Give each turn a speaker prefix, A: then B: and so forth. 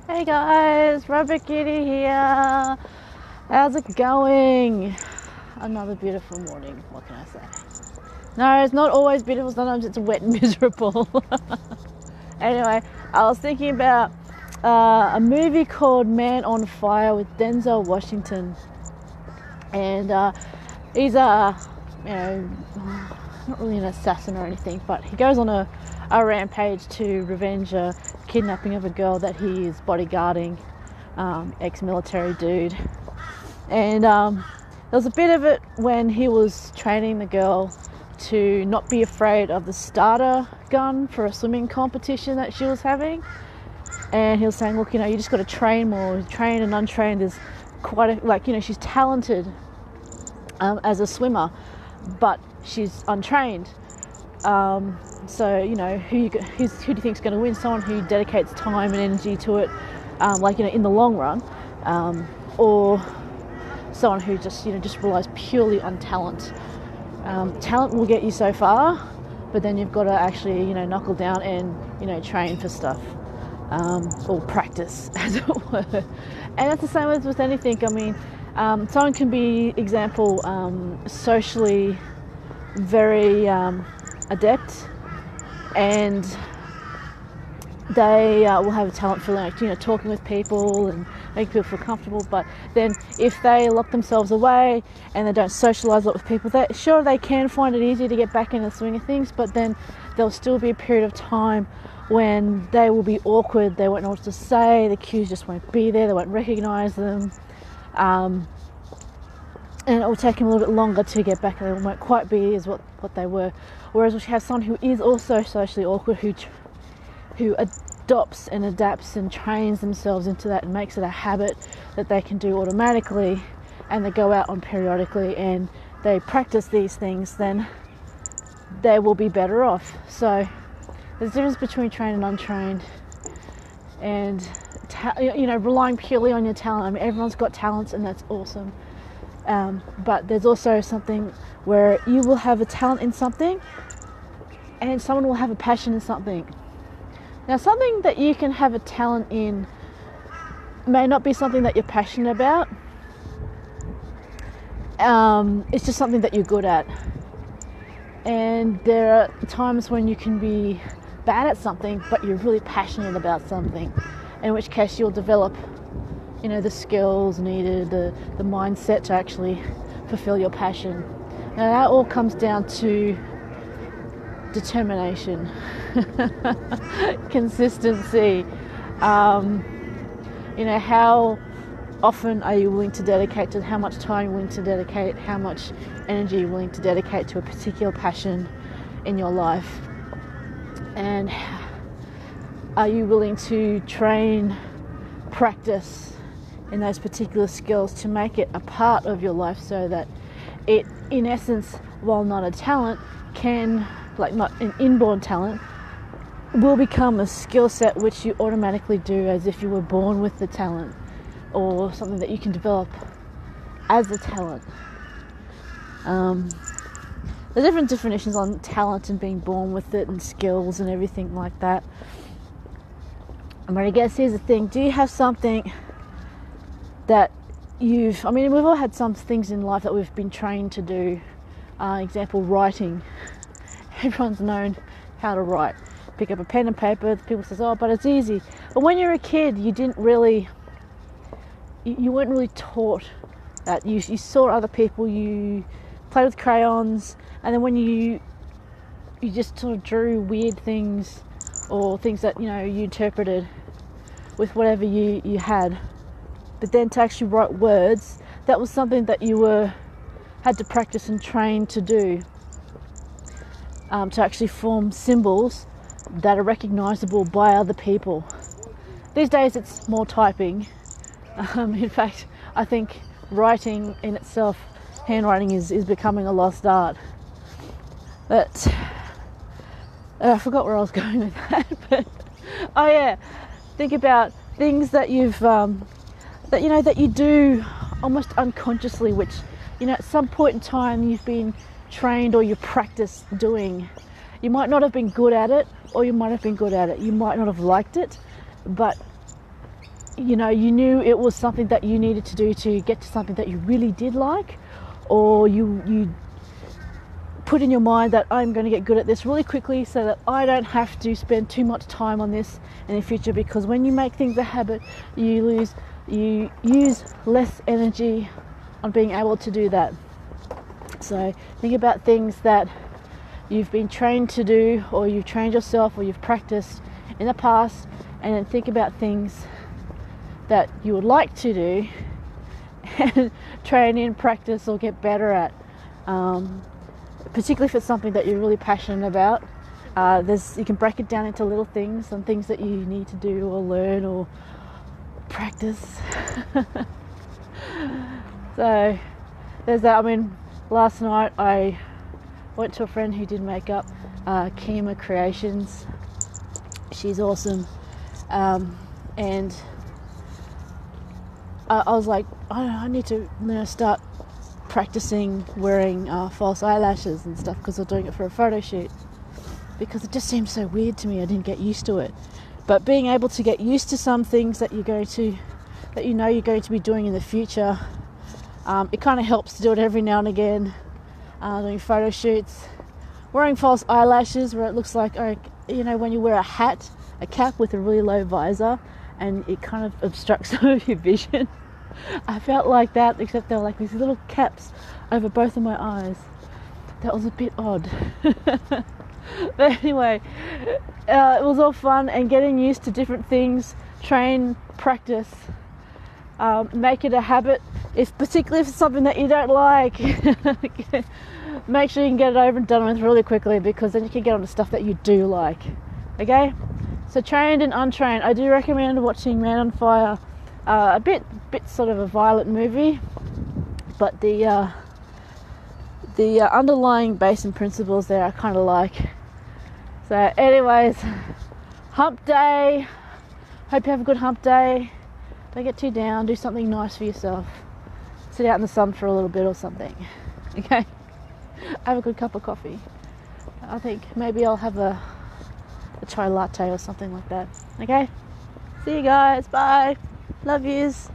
A: Hey guys, Rubber Kitty here. How's it going? Another beautiful morning, what can I say? No, it's not always beautiful, sometimes it's wet and miserable. Anyway, I was thinking about a movie called Man on Fire with Denzel Washington. And he's not really an assassin or anything, but he goes on a rampage to revenge a kidnapping of a girl that he is bodyguarding, ex-military dude. And there was a bit of it when he was training the girl to not be afraid of the starter gun for a swimming competition that she was having. And he was saying, look, you just got to train more. Trained and untrained is she's talented as a swimmer, but she's untrained. So, who do you think is going to win? Someone who dedicates time and energy to it, in the long run, or someone who just relies purely on talent. Talent will get you so far, but then you've got to actually, knuckle down and, train for stuff, or practice, as it were. And that's the same with anything. I mean, someone can be, socially very adept, and they will have a talent for talking with people and making people feel comfortable. But then if they lock themselves away and they don't socialise a lot with people, they can find it easier to get back in the swing of things, but then there'll still be a period of time when they will be awkward, they won't know what to say, the cues just won't be there, they won't recognise them, and it will take them a little bit longer to get back, and they won't quite be as what they were. Whereas we have someone who is also socially awkward, who adopts and adapts and trains themselves into that and makes it a habit that they can do automatically, and they go out on periodically and they practice these things, then they will be better off. So there's a difference between trained and untrained, and relying purely on your talent. I mean, everyone's got talents and that's awesome, but there's also something where you will have a talent in something and someone will have a passion in something. Now, something that you can have a talent in may not be something that you're passionate about. It's just something that you're good at. And there are times when you can be bad at something, but you're really passionate about something, in which case you'll develop, the skills needed, the mindset to actually fulfill your passion. Now, that all comes down to determination, consistency. How often are you willing to dedicate to, how much time you're willing to dedicate, how much energy you're willing to dedicate to a particular passion in your life, and are you willing to train, practice in those particular skills to make it a part of your life, so that it, in essence, while not a talent, can, not an inborn talent, will become a skill set which you automatically do as if you were born with the talent, or something that you can develop as a talent. The different definitions on talent and being born with it and skills and everything like that. But I guess here's the thing, do you have something that we've all had some things in life that we've been trained to do. Example, writing. Everyone's known how to write. Pick up a pen and paper, people say, oh, but it's easy. But when you're a kid, you weren't really taught that. You saw other people, you played with crayons, and then when you just sort of drew weird things, or things that you interpreted with whatever you had. But then to actually write words, that was something that you had to practice and train to do, to actually form symbols that are recognisable by other people. These days it's more typing. In fact, I think writing in itself, handwriting is becoming a lost art. But I forgot where I was going with that. But oh yeah, think about things that you've that you do almost unconsciously, which at some point in time you've been trained or you practiced doing. You might not have been good at it, or you might have been good at it. You might not have liked it, but you know, you knew it was something that you needed to do to get to something that you really did like, or you put in your mind that I'm going to get good at this really quickly so that I don't have to spend too much time on this in the future, because when you make things a habit, you use less energy on being able to do that. So think about things that you've been trained to do, or you've trained yourself, or you've practiced in the past, and then think about things that you would like to do and train in, practice, or get better at. Particularly if it's something that you're really passionate about. You can break it down into little things and things that you need to do or learn or practice. So there's that. I mean, last night I went to a friend who did makeup, Kima Creations. She's awesome. And I was like, I need to start practicing wearing false eyelashes and stuff, because I'm doing it for a photo shoot, because it just seems so weird to me. I didn't get used to it. But being able to get used to some things that you're going to be doing in the future, it kind of helps to do it every now and again. Doing photo shoots, wearing false eyelashes where it looks like, when you wear a cap with a really low visor, and it kind of obstructs some of your vision. I felt like that, except they were like these little caps over both of my eyes. That was a bit odd. But anyway, it was all fun, and getting used to different things, train, practice, make it a habit. Particularly if it's something that you don't like, make sure you can get it over and done with really quickly, because then you can get on to stuff that you do like. Okay? So Trained and Untrained. I do recommend watching Man on Fire. A bit sort of a violent movie, but the underlying basic principles there I kind of like. So anyways, hump day. Hope you have a good hump day. Don't get too down. Do something nice for yourself. Sit out in the sun for a little bit or something. Okay? Have a good cup of coffee. I think maybe I'll have a chai latte or something like that. Okay? See you guys. Bye. Love yous.